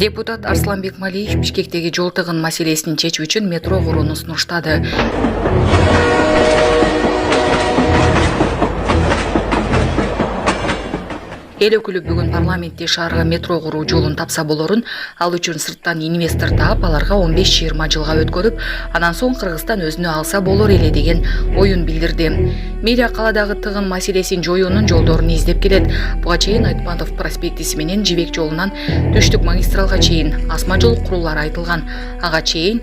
Депутат Арсланбек Малиев Бишкектеги жол тыгын маселесин чечүү үчүн метро курууну сунуштады. Эл өкүлү бүгүн парламентте шаарга метро куруу жолун тапса болорун, ал үчүн сырттан инвестор таап, аларга 15-20 жылга өткөрүп, анан соң Кыргызстан өзүнө алса болор эле деген оюн билдирди. Мэрия каладагы тыгын маселесин жоюунун жолдорун издеп келет. Буга чейин Айтматов проспектиси менен Жибек жолунан Түштүк магистралга чейин асма жол курулары айтылган. Ага чейин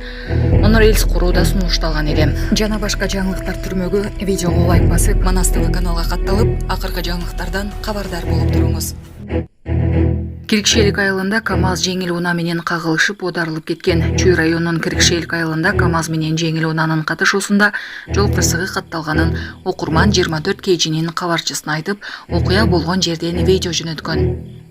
монорельс куруу да сунушталган эле. Жана башка жаңылыктар түрмөгү видеого лайк басып, Манас ТВ каналга катталып, акыркы жаңылыктардан кабардар болуп туруңуз. Кирикшелик айылында КАМАЗ жеңил унаа менен кагылышып оодарылып кеткен. Чүй районунун Кирикшелик айылында КАМАЗ менен жеңил унаанын катышуусунда жол кырсыгы катталганын окурман 24 KG'нин кабарчысына айтып, окуя болгон жерден видео жөнөткөн.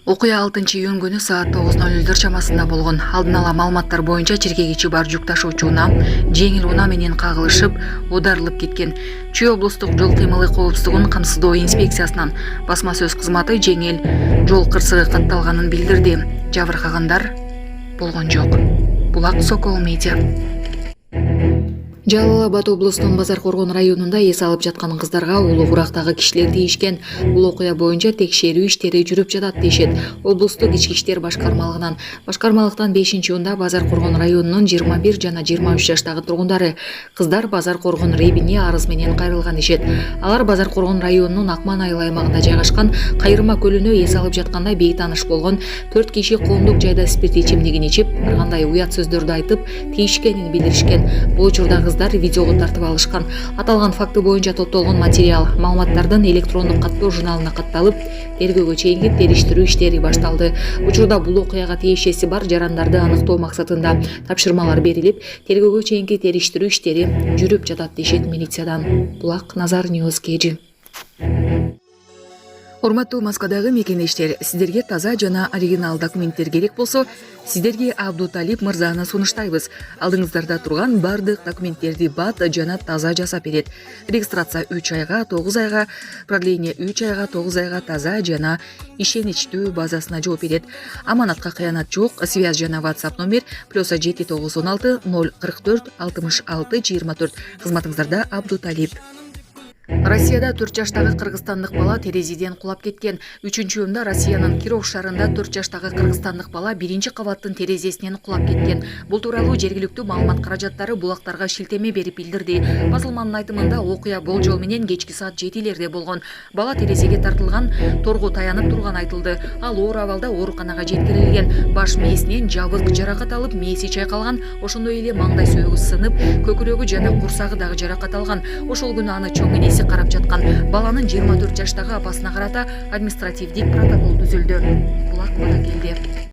Окуя 6-июнь күнү саат 9:00 чамасында болгон. Алдын ала маалыматтар боюнча чиркегичи бар жүк ташуучу унаа жеңил унаа менен кагылышып оодарылып кеткен. Чүй облустук жол кыймылы коопсуздугун камсыздоо инспекциясынан басма сөз кызматы жеңил жол кырсыгы катталганын билдирди. Жабыркагандар болгон жок. Булак Сокол Медиа. Жалал Абад облусунун Базар Коргон районунда эс алып жаткан кыздарга улуу курактагы кишилер тийишкен. Бул окуя боюнча текшерүү иштери жүрүп жатат дешет. Облустук ички иштер башкармалыгынан. Башкармалыктан 5-июнда Базар Коргон районунун 21 жана 23 жаштагы тургундары кыздар Базар Коргон рейбине арыз менен кайрылган дешет. Алар Базар Коргон районунун Акман айыл аймагында жайгашкан Кайрыма көлүнө эс алып жатканда бейтаныш болгон 4 киши коомдук жайда спирт ичимдигин ичип, ар кандай уят сөздөрдү айтып, тийишкенин билдиришкен. Бул учурда видеого тартып алышкан. Аталган факты боюнча топтолгон материал маалыматтардын электрондук каттоо журналына катталып, тергөөгө чейинки териштирүү иштери башталды. Учурда бул окуяга тиешеси бар жарандарды аныктоо максатында тапшырмалар берилип, тергөөгө чейинки териштирүү иштери жүрүп жатат дешет милициядан. Булак Назар Ньюс KG. Урматтуу Москвадагы мекендештер, сиздерге таза жана оригинал документтер керек болсо, сиздерге Абдуталип мырзаны сунуштайбыз. Алдыңыздарда турган бардык документтерди бат жана таза жасап берет. Регистрация 3 айга, 9 айга, продление 3 айга, 9 айга таза жана ишеничтүү базасына жооп берет. Аманатка кыянат жок. Связь жана WhatsApp номер +7 916 044 66 24. Кызматыңыздарда Абдуталип. Россияда 4 жаштагы кыргызстандык бала терезеден кулап кеткен. 3-июнда Россиянын Киров шаарында 4 жаштагы кыргызстандык бала 1-чи кабаттын терезесинен кулап кеткен. Бул тууралуу жергиликтүү маалымат каражаттары булактарга шилтеме берип билдирди. Басылманын айтымында окуя болжол менен кечки саат 7-лерде болгон. Бала терезеге тартылган торго таянып турган айтылды. Ал оор абалда ооруканага жеткирилген. Баш мээсинен жабык жаракат алып, мээси чайкалган. Ошондой эле маңдай сөөгү сынып, көкүрөгү жана курсагы дагы жаракат алган. Ошол күнү аны чоң энеси карап жаткан. Баланын 24 жаштагы апасына карата административдик протокол түзүлдү. Булак бата келди.